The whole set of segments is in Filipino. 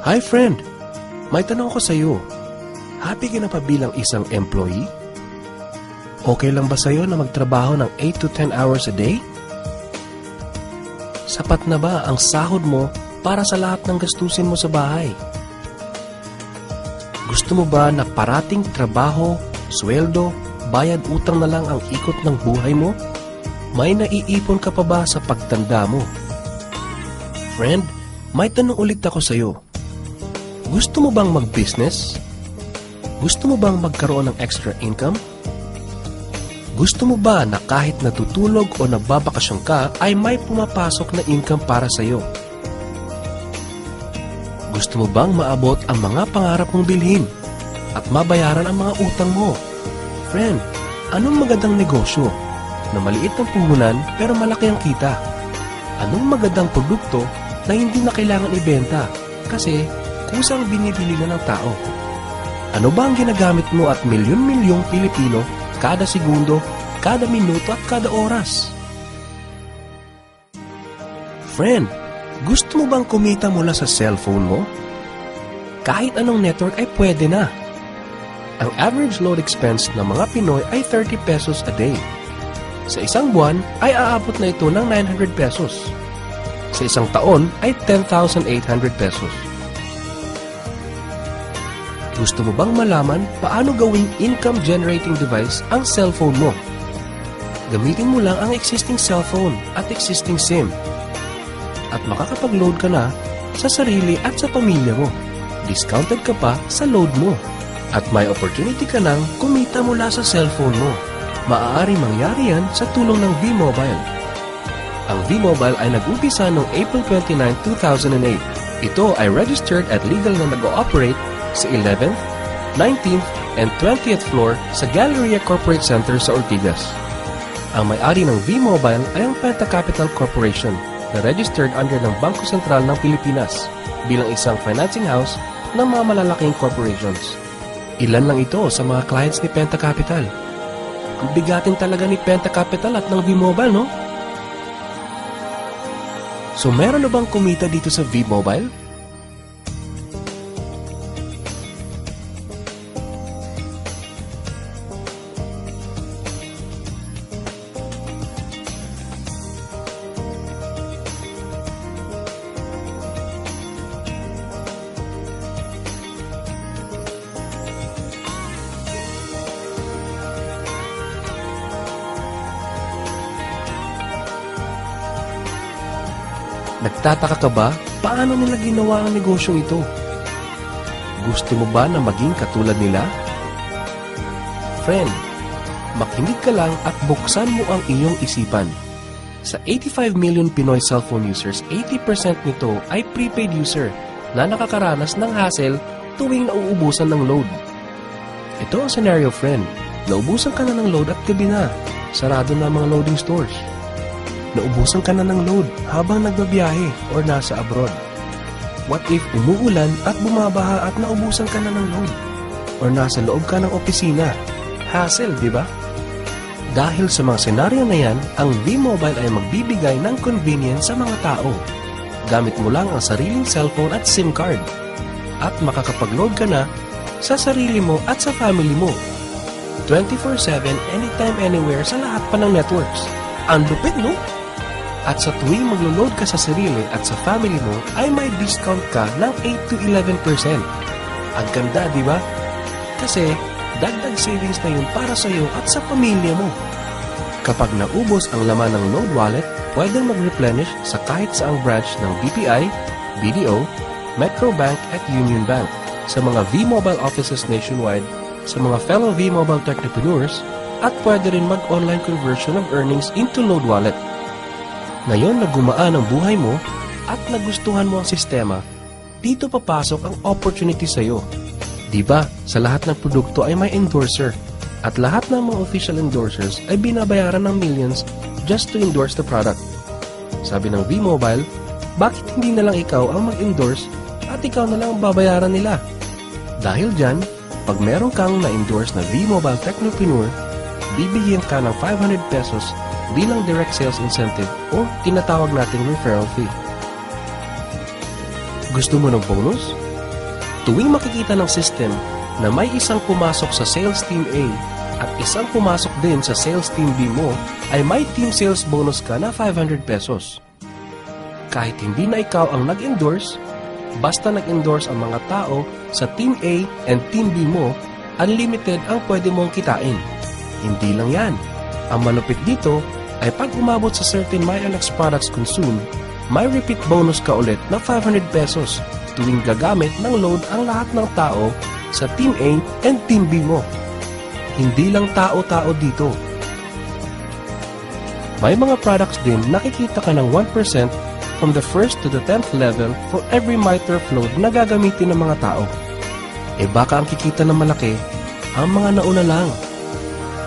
Hi friend, may tanong ko sa iyo. Happy ka na pa bilang isang employee? Okay lang ba sa iyo na magtrabaho ng 8 to 10 hours a day? Sapat na ba ang sahod mo para sa lahat ng gastusin mo sa bahay? Gusto mo ba na parating trabaho, sweldo, bayad utang na lang ang ikot ng buhay mo? May naiipon ka pa ba sa pagtanda mo? Friend, may tanong ulit ako sa iyo. Gusto mo bang mag-business? Gusto mo bang magkaroon ng extra income? Gusto mo ba na kahit natutulog o nagbabakasyon ka ay may pumapasok na income para sa iyo? Gusto mo bang maabot ang mga pangarap mong bilhin at mabayaran ang mga utang mo? Friend, anong magandang negosyo na maliit ang puhunan pero malaki ang kita? Anong magandang produkto na hindi na kailangan ibenta kasi kusang binibili na ng tao? Ano ba ang ginagamit mo at milyon-milyong Pilipino kada segundo, kada minuto at kada oras? Friend, gusto mo bang kumita mula sa cellphone mo? Kahit anong network ay pwede na. Ang average load expense ng mga Pinoy ay 30 pesos a day. Sa isang buwan ay aabot na ito ng 900 pesos. Sa isang taon ay 10,800 pesos. Gusto mo bang malaman paano gawing income-generating device ang cellphone mo? Gamitin mo lang ang existing cellphone at existing SIM. At makakapag-load ka na sa sarili at sa pamilya mo. Discounted ka pa sa load mo. At may opportunity ka nang kumita mula sa cellphone mo. Maaari mangyari yan sa tulong ng V-Mobile. Ang V-Mobile ay nag-umpisa noong April 29, 2008. Ito ay registered at legal na nag-ooperate sa 11th, 19th, and 20th floor sa Galleria Corporate Center sa Ortigas. Ang may-ari ng V-Mobile ay ang Penta Capital Corporation na registered under ng Bangko Sentral ng Pilipinas bilang isang financing house ng mga malalaking corporations. Ilan lang ito sa mga clients ni Penta Capital. Ang bigatin talaga ni Penta Capital at ng V-Mobile, no? So meron na bang kumita dito sa V-Mobile? Nagtataka ka ba paano nila ginawa ang negosyong ito? Gusto mo ba na maging katulad nila? Friend, makinig ka lang at buksan mo ang iyong isipan. Sa 85 million Pinoy cellphone users, 80% nito ay prepaid user na nakakaranas ng hassle tuwing nauubusan ng load. Ito ang scenario, friend. Naubusan ka na ng load at gabi na. Sarado na ang mga loading stores. Naubusan ka na ng load habang nagbabiyahe or nasa abroad. What if umuulan at bumabaha at naubusan ka na ng load? Or nasa loob ka ng opisina? Hassle, di ba? Dahil sa mga senaryo na yan, ang V-Mobile ay magbibigay ng convenience sa mga tao. Gamit mo lang ang sariling cellphone at SIM card. At makakapag-load ka na sa sarili mo at sa family mo. 24/7, anytime, anywhere sa lahat pa ng networks. Ang lupit, no? At sa tuwing maglo-load ka sa sarili at sa family mo, ay may discount ka ng 8 to 11%. Ang ganda, di ba? Kasi dagdag savings na yun para sa iyo at sa pamilya mo. Kapag naubos ang laman ng load wallet, pwedeng mag-replenish sa kahit saang branch ng BPI, BDO, Metro Bank at Union Bank, sa mga V-Mobile offices nationwide, sa mga fellow V-Mobile technopreneurs, at pwede rin mag-online conversion of earnings into load wallet. Ngayon na gumaan ang buhay mo at nagustuhan mo ang sistema, dito papasok ang opportunity sa iyo. Diba, sa lahat ng produkto ay may endorser at lahat ng mga official endorsers ay binabayaran ng millions just to endorse the product. Sabi ng V-Mobile, bakit hindi na lang ikaw ang mag-endorse at ikaw na lang ang babayaran nila? Dahil dyan, pag meron kang na-endorse na V-Mobile Technopreneur, bibigyan ka ng 500 pesos bilang direct sales incentive o tinatawag nating referral fee. Gusto mo ng bonus? Tuwing makikita ng system na may isang pumasok sa sales team A at isang pumasok din sa sales team B mo, ay may team sales bonus ka na 500 pesos. Kahit hindi na ikaw ang nag-endorse, basta nag-endorse ang mga tao sa team A and team B mo, unlimited ang pwede mong kitain. Hindi lang yan. Ang malupit dito ay pag umabot sa certain MyLX products consumed, may repeat bonus ka ulit na 500 pesos tuwing gagamit ng load ang lahat ng tao sa Team A and Team B mo. Hindi lang tao-tao dito. May mga products din nakikita ka ng 1% from the 1st to the 10th level for every MyTurf load na gagamitin ng mga tao. E baka ang kikita ng malaki ang mga nauna lang.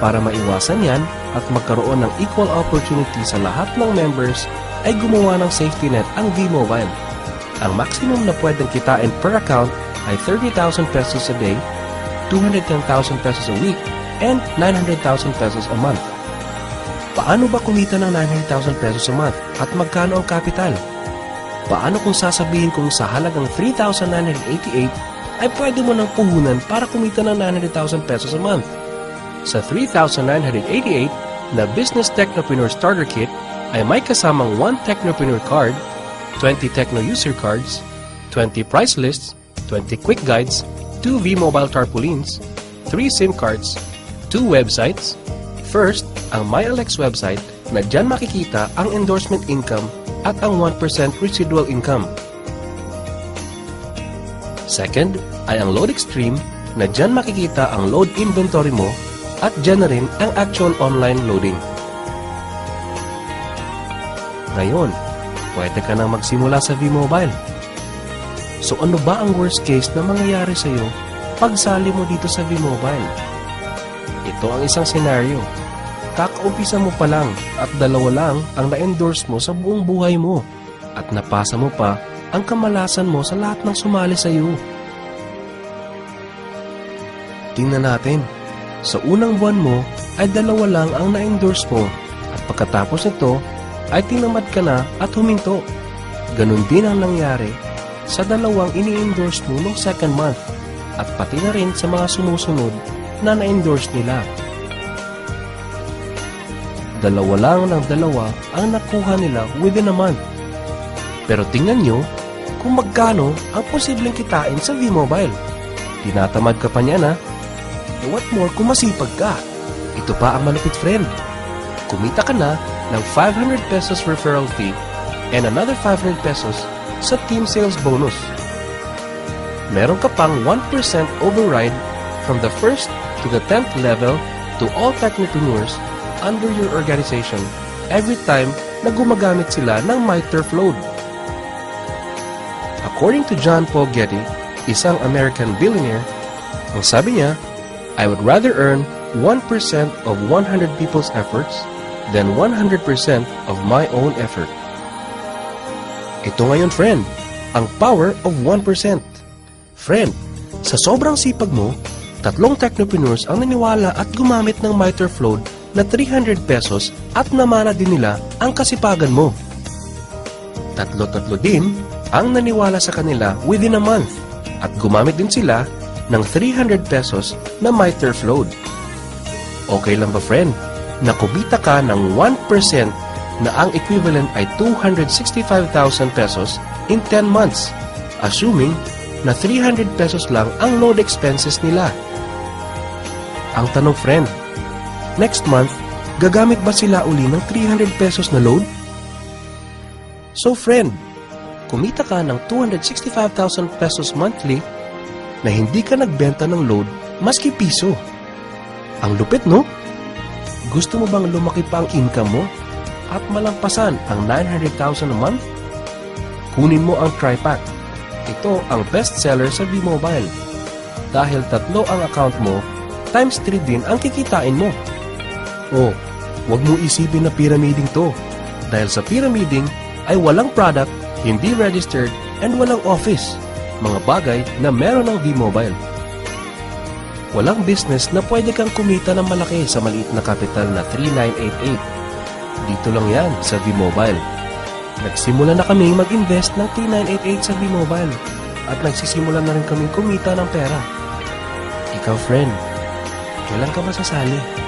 Para maiwasan yan at magkaroon ng equal opportunity sa lahat ng members, ay gumawa ng safety net ang V-Mobile. Ang maximum na pwedeng kitain per account ay 30,000 pesos a day, 210,000 pesos a week, and 900,000 pesos a month. Paano ba kumita ng 900,000 pesos a month at magkano ang capital? Paano kung sasabihin kong sa halagang 3,988 ay pwede mo nang puhunan para kumita ng 900,000 pesos a month? Sa 3,988 na Business Technopreneur Starter Kit ay may kasamang 1 Technopreneur Card, 20 Techno User Cards, 20 Price Lists, 20 Quick Guides, 2 V-Mobile Tarpaulins, 3 SIM cards, 2 websites. First, ang MyLX website na dyan makikita ang endorsement income at ang 1% residual income. Second, ay ang Load Extreme na dyan makikita ang load inventory mo at dyan na rin ang actual online loading. Ngayon, pwede ka nang magsimula sa V-Mobile. So ano ba ang worst case na mangyayari sa iyo pag sali mo dito sa V-Mobile? Ito ang isang senaryo. Kakaumpisa mo pa lang at 2 lang ang na-endorse mo sa buong buhay mo at napasa mo pa ang kamalasan mo sa lahat ng sumali sa iyo. Tingnan natin. Sa unang buwan mo ay 2 lang ang na-endorse mo at pagkatapos nito ay tinamad ka na at huminto. Ganon din ang nangyari sa 2 ini-endorse mo noong second month at pati na rin sa mga sumusunod na na-endorse nila. 2 lang ng 2 ang nakuha nila within a month. Pero tingnan nyo kung magkano ang posibleng kitain sa V-Mobile. Tinatamad ka pa niya na. E what more kung masipag ka? Ito pa ang malupit, friend. Kumita ka na ng 500 pesos referral fee and another 500 pesos sa team sales bonus. Meron ka pang 1% override from the 1st to the 10th level to all technopreneurs under your organization every time na gumagamit sila ng MyTurf load. According to John Paul Getty, isang American billionaire, ang sabi niya, I would rather earn 1% of 100 people's efforts than 100% of my own effort. Ito ngayon, friend, ang power of 1%. Friend, sa sobrang sipag mo, 3 technopreneurs ang naniwala at gumamit ng MyTurf load na 300 pesos at namana din nila ang kasipagan mo. 3 din ang naniwala sa kanila within a month at gumamit din sila ng 300 pesos na MyTurf load. Okay lang ba, friend, na kumita ka ng 1% na ang equivalent ay 265,000 pesos in 10 months, assuming na 300 pesos lang ang load expenses nila? Ang tanong, friend, next month, gagamit ba sila uli ng 300 pesos na load? So, friend, kumita ka ng 265,000 pesos monthly na hindi ka nagbenta ng load maski piso. Ang lupit, no? Gusto mo bang lumaki pa ang income mo at malampasan ang 900,000 a month? Kunin mo ang TriPack. Ito ang best seller sa V-Mobile. Dahil 3 ang account mo, times 3 din ang kikitain mo. Oh, huwag mo isipin na pyramiding to. Dahil sa pyramiding ay walang product, hindi registered, and walang office. Mga bagay na meron ng V-Mobile. Walang business na pwede kang kumita ng malaki sa maliit na capital na 3,988. Dito lang yan sa V-Mobile. Nagsimula na kaming mag-invest ng 3,988 sa V-Mobile. at nagsisimula na rin kaming kumita ng pera. Ikaw, friend, kailan ka ba sasali?